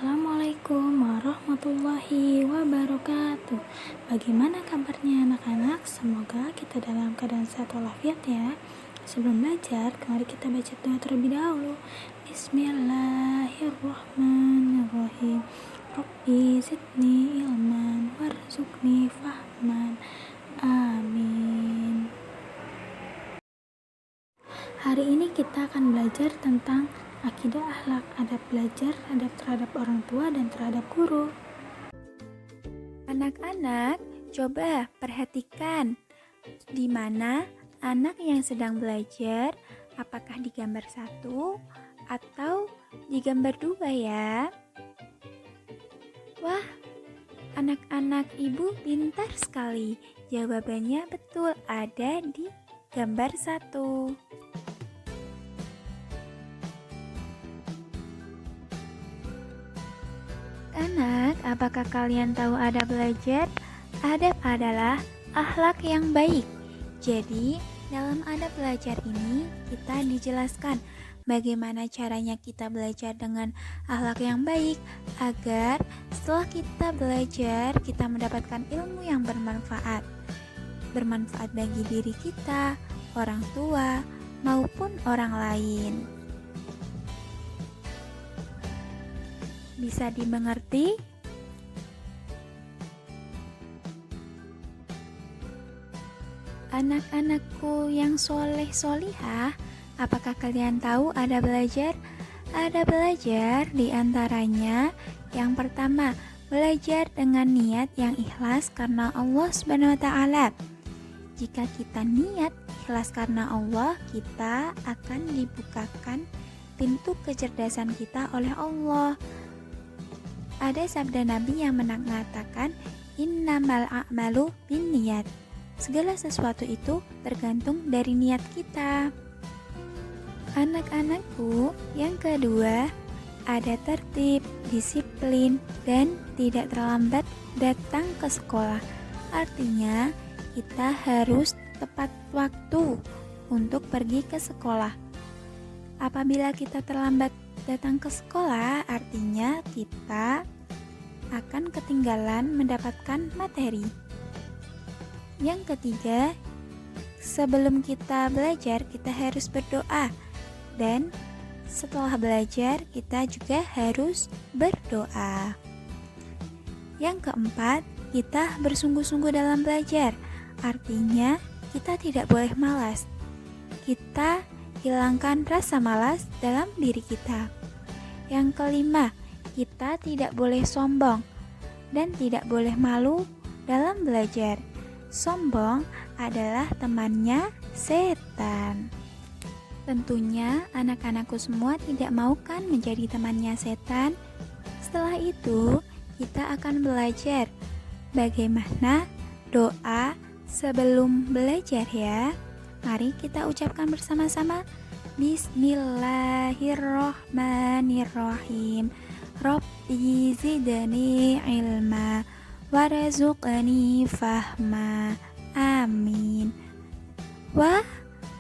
Assalamualaikum warahmatullahi wabarakatuh. Bagaimana kabarnya anak-anak? Semoga kita dalam keadaan sehat walafiat ya. Sebelum belajar, mari kita baca doa terlebih dahulu. Bismillahirrahmanirrahim. Rabbi zidni ilman warzuqni fahman. Amin. Hari ini kita akan belajar tentang akidah akhlak, adab belajar, adab terhadap orang tua dan terhadap guru. Anak-anak, coba perhatikan di mana anak yang sedang belajar, apakah di gambar 1 atau di gambar 2 ya? Wah, anak-anak ibu pintar sekali. Jawabannya betul, ada di gambar 1. Anak, apakah kalian tahu adab belajar? Adab adalah akhlak yang baik. Jadi, dalam adab belajar ini kita dijelaskan bagaimana caranya kita belajar dengan akhlak yang baik agar setelah kita belajar kita mendapatkan ilmu yang bermanfaat. Bermanfaat bagi diri kita, orang tua, maupun orang lain. Bisa dimengerti? Anak-anakku yang soleh-solihah, apakah kalian tahu ada belajar? Ada belajar diantaranya yang pertama, belajar dengan niat yang ikhlas karena Allah Subhanahu wa Ta'ala. Jika kita niat ikhlas karena Allah, kita akan dibukakan pintu kecerdasan kita oleh Allah. Ada sabda Nabi yang mengatakan, innamal a'malu binniyat. Segala sesuatu itu tergantung dari niat kita. Anak-anakku, yang kedua, ada tertib, disiplin, dan tidak terlambat datang ke sekolah. Artinya, kita harus tepat waktu untuk pergi ke sekolah. Apabila kita terlambat datang ke sekolah, artinya kita akan ketinggalan mendapatkan materi. Yang ketiga, sebelum kita belajar, kita harus berdoa. Dan setelah belajar, kita juga harus berdoa. Yang keempat, kita bersungguh-sungguh dalam belajar. Artinya, kita tidak boleh malas. Kita hilangkan rasa malas dalam diri kita. Yang kelima, kita tidak boleh sombong dan tidak boleh malu dalam belajar. Sombong adalah temannya setan. Tentunya anak-anakku semua tidak mau kan menjadi temannya setan. Setelah itu, kita akan belajar bagaimana doa sebelum belajar ya. Mari kita ucapkan bersama-sama. Bismillahirrahmanirrahim. Rabbi zidni ilma warzuqni fahma. Amin. Wah,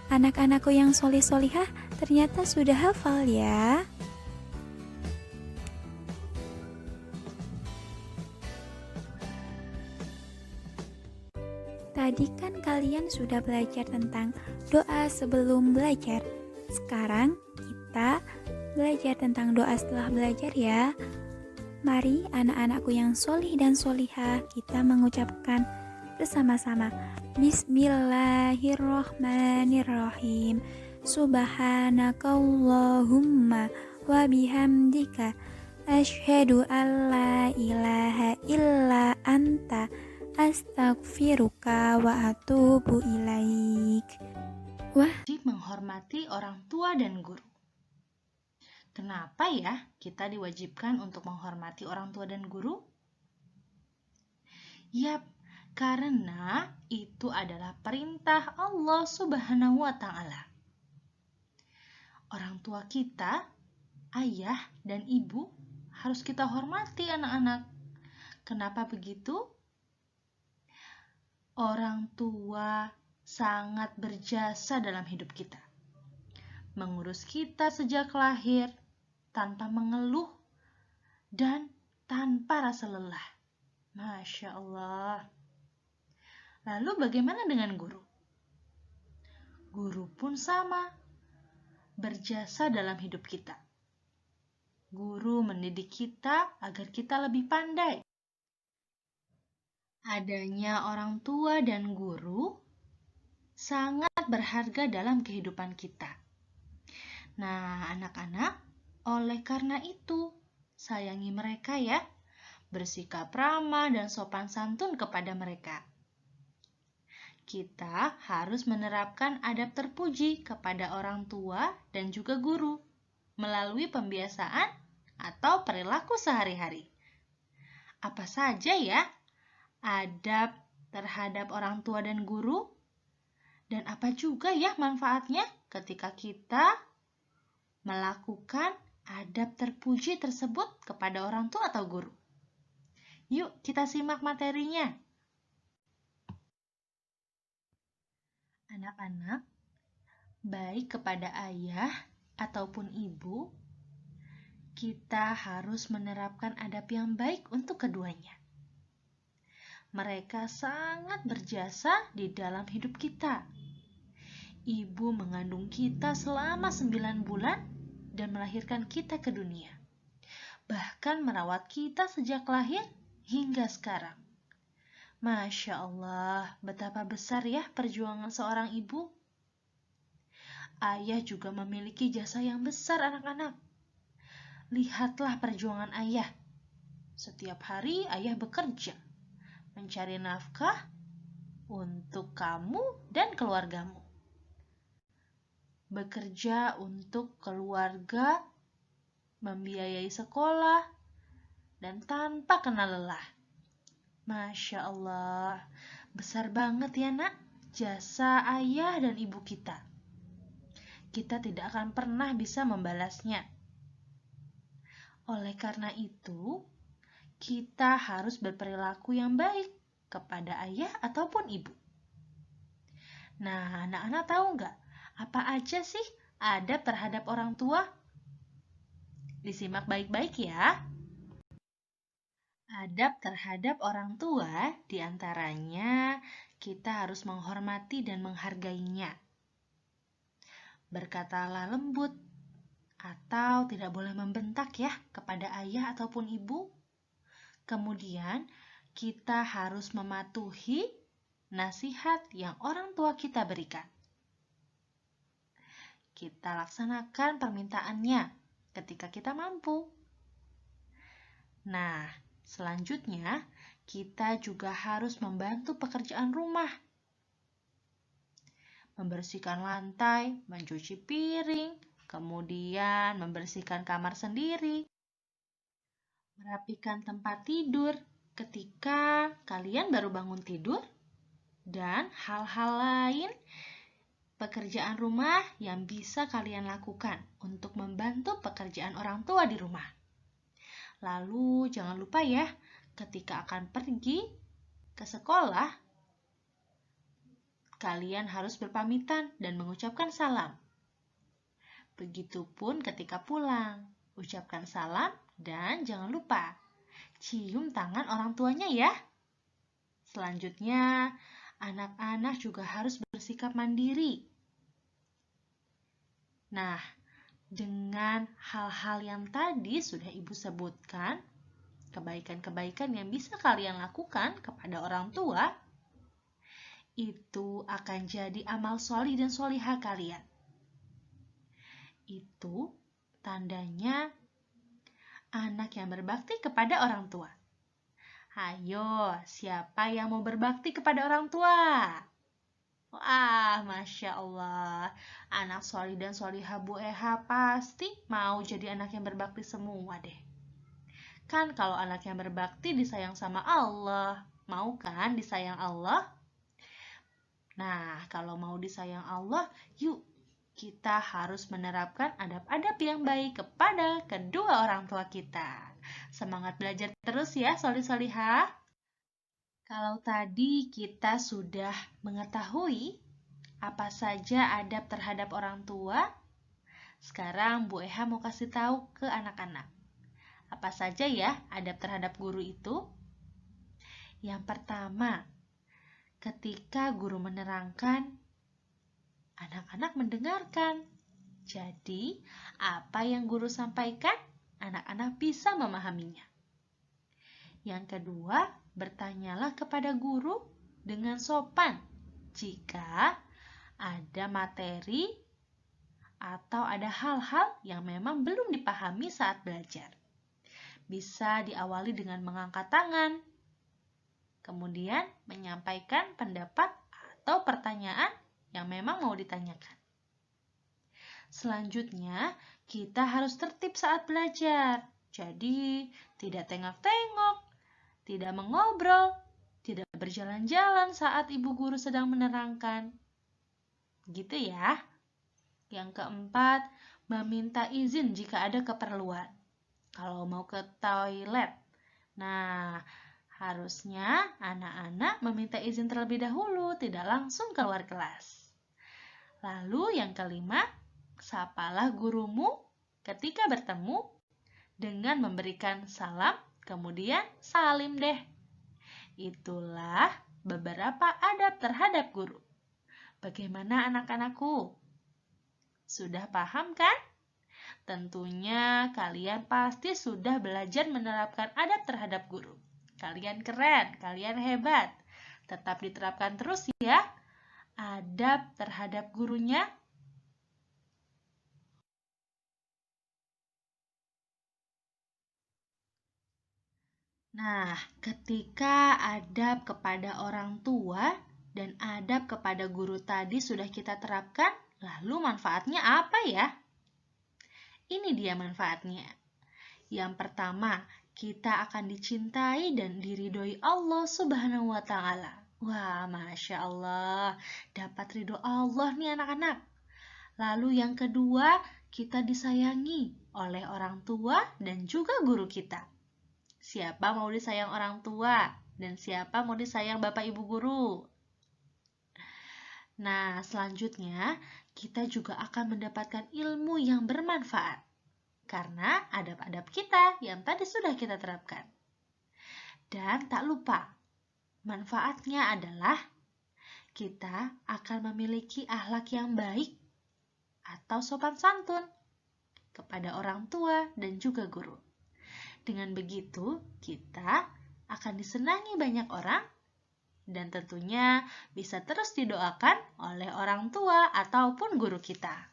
anak-anakku yang solih-solihah ternyata sudah hafal ya. Tadi kan kalian sudah belajar tentang doa sebelum belajar. Sekarang kita belajar tentang doa setelah belajar ya. Mari anak-anakku yang solih dan solihah, kita mengucapkan bersama-sama. Bismillahirrahmanirrahim. Subhanakallahumma wa bihamdika asyhadu an la ilaha illa anta astaghfiruka wa atubu ilaik. Wajib menghormati orang tua dan guru. Kenapa ya kita diwajibkan untuk menghormati orang tua dan guru? Yap, karena itu adalah perintah Allah Subhanahu wa Ta'ala. Orang tua kita, ayah dan ibu, harus kita hormati anak-anak. Kenapa begitu? Orang tua sangat berjasa dalam hidup kita. Mengurus kita sejak lahir tanpa mengeluh dan tanpa rasa lelah. Masya Allah. Lalu bagaimana dengan guru? Guru pun sama, berjasa dalam hidup kita. Guru mendidik kita agar kita lebih pandai. Adanya orang tua dan guru sangat berharga dalam kehidupan kita. Nah, anak-anak, oleh karena itu, sayangi mereka ya. Bersikap ramah dan sopan santun kepada mereka. Kita harus menerapkan adab terpuji kepada orang tua dan juga guru melalui pembiasaan atau perilaku sehari-hari. Apa saja ya adab terhadap orang tua dan guru? Dan apa juga ya manfaatnya ketika kita melakukan adab terpuji tersebut kepada orang tua atau guru? Yuk kita simak materinya. Anak-anak, baik kepada ayah ataupun ibu, kita harus menerapkan adab yang baik untuk keduanya. Mereka sangat berjasa di dalam hidup kita. Ibu mengandung kita selama 9 bulan dan melahirkan kita ke dunia. Bahkan merawat kita sejak lahir hingga sekarang. Masya Allah, betapa besar ya perjuangan seorang ibu. Ayah juga memiliki jasa yang besar, anak-anak. Lihatlah perjuangan ayah. Setiap hari ayah bekerja, mencari nafkah untuk kamu dan keluargamu. Bekerja untuk keluarga, membiayai sekolah, dan tanpa kenal lelah. Masya Allah, besar banget ya nak, jasa ayah dan ibu kita. Kita tidak akan pernah bisa membalasnya. Oleh karena itu, kita harus berperilaku yang baik kepada ayah ataupun ibu. Nah, anak-anak tahu nggak, apa aja sih adab terhadap orang tua? Disimak baik-baik ya. Adab terhadap orang tua diantaranya kita harus menghormati dan menghargainya. Berkatalah lembut atau tidak boleh membentak ya kepada ayah ataupun ibu. Kemudian kita harus mematuhi nasihat yang orang tua kita berikan. Kita laksanakan permintaannya ketika kita mampu. Nah, selanjutnya, kita juga harus membantu pekerjaan rumah. Membersihkan lantai, mencuci piring, kemudian membersihkan kamar sendiri. Merapikan tempat tidur ketika kalian baru bangun tidur. Dan hal-hal lain pekerjaan rumah yang bisa kalian lakukan untuk membantu pekerjaan orang tua di rumah. Lalu jangan lupa ya, ketika akan pergi ke sekolah, kalian harus berpamitan dan mengucapkan salam. Begitupun ketika pulang, ucapkan salam dan jangan lupa cium tangan orang tuanya ya. Selanjutnya, anak-anak juga harus bersikap mandiri. Nah, dengan hal-hal yang tadi sudah Ibu sebutkan, kebaikan-kebaikan yang bisa kalian lakukan kepada orang tua, itu akan jadi amal solih dan solihah kalian. Itu tandanya anak yang berbakti kepada orang tua. Ayo, siapa yang mau berbakti kepada orang tua? Wah, Masya Allah, anak solih dan solihah Bu Eha pasti mau jadi anak yang berbakti semua deh. Kan kalau anak yang berbakti disayang sama Allah, mau kan disayang Allah? Nah, kalau mau disayang Allah, yuk kita harus menerapkan adab-adab yang baik kepada kedua orang tua kita. Semangat belajar terus ya, solih-solihah. Kalau tadi kita sudah mengetahui apa saja adab terhadap orang tua, sekarang Bu Eha mau kasih tahu ke anak-anak. Apa saja ya adab terhadap guru itu? Yang pertama, ketika guru menerangkan, anak-anak mendengarkan. Jadi, apa yang guru sampaikan, anak-anak bisa memahaminya. Yang kedua, bertanyalah kepada guru dengan sopan jika ada materi atau ada hal-hal yang memang belum dipahami saat belajar. Bisa diawali dengan mengangkat tangan, kemudian menyampaikan pendapat atau pertanyaan yang memang mau ditanyakan. Selanjutnya, kita harus tertib saat belajar. Jadi, tidak tengok-tengok, tidak mengobrol, tidak berjalan-jalan saat ibu guru sedang menerangkan. Gitu ya. Yang keempat, meminta izin jika ada keperluan. Kalau mau ke toilet. Nah, harusnya anak-anak meminta izin terlebih dahulu, tidak langsung keluar kelas. Lalu yang kelima, sapalah gurumu ketika bertemu dengan memberikan salam, kemudian salim deh. Itulah beberapa adab terhadap guru. Bagaimana anak-anakku? Sudah paham kan? Tentunya kalian pasti sudah belajar menerapkan adab terhadap guru. Kalian keren, kalian hebat. Tetap diterapkan terus ya adab terhadap gurunya. Nah, ketika adab kepada orang tua dan adab kepada guru tadi sudah kita terapkan, lalu manfaatnya apa ya? Ini dia manfaatnya. Yang pertama, kita akan dicintai dan diridhoi Allah Subhanahu wa Ta'ala. Wah, Masya Allah, dapat ridho Allah nih anak-anak. Lalu yang kedua, kita disayangi oleh orang tua dan juga guru kita. Siapa mau disayang orang tua dan siapa mau disayang Bapak Ibu guru? Nah, selanjutnya kita juga akan mendapatkan ilmu yang bermanfaat karena adab-adab kita yang tadi sudah kita terapkan. Dan tak lupa, manfaatnya adalah kita akan memiliki akhlak yang baik atau sopan santun kepada orang tua dan juga guru. Dengan begitu, kita akan disenangi banyak orang dan tentunya bisa terus didoakan oleh orang tua ataupun guru kita.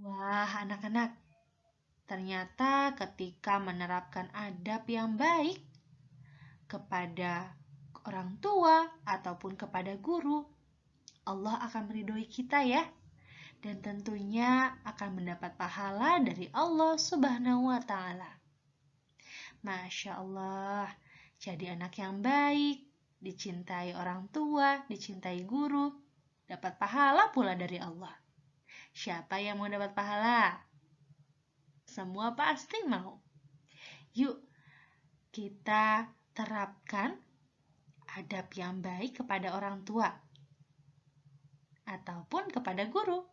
Wah, anak-anak, ternyata ketika menerapkan adab yang baik kepada orang tua ataupun kepada guru, Allah akan meridhoi kita ya. Dan tentunya akan mendapat pahala dari Allah Subhanahu wa Ta'ala. Masya Allah, jadi anak yang baik, dicintai orang tua, dicintai guru, dapat pahala pula dari Allah. Siapa yang mau dapat pahala? Semua pasti mau. Yuk, kita terapkan adab yang baik kepada orang tua ataupun kepada guru.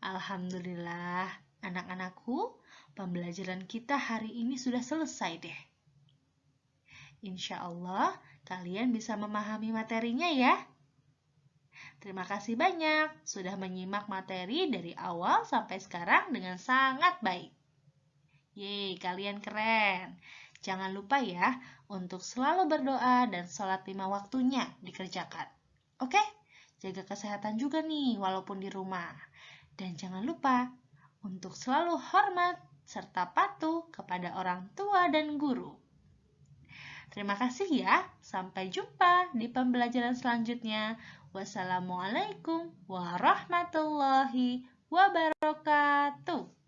Alhamdulillah, anak-anakku, pembelajaran kita hari ini sudah selesai deh. Insya Allah, kalian bisa memahami materinya ya. Terima kasih banyak sudah menyimak materi dari awal sampai sekarang dengan sangat baik. Yeay, kalian keren. Jangan lupa ya untuk selalu berdoa dan sholat 5 waktunya dikerjakan. Oke? Jaga kesehatan juga nih walaupun di rumah. Dan jangan lupa untuk selalu hormat serta patuh kepada orang tua dan guru. Terima kasih ya. Sampai jumpa di pembelajaran selanjutnya. Wassalamualaikum warahmatullahi wabarakatuh.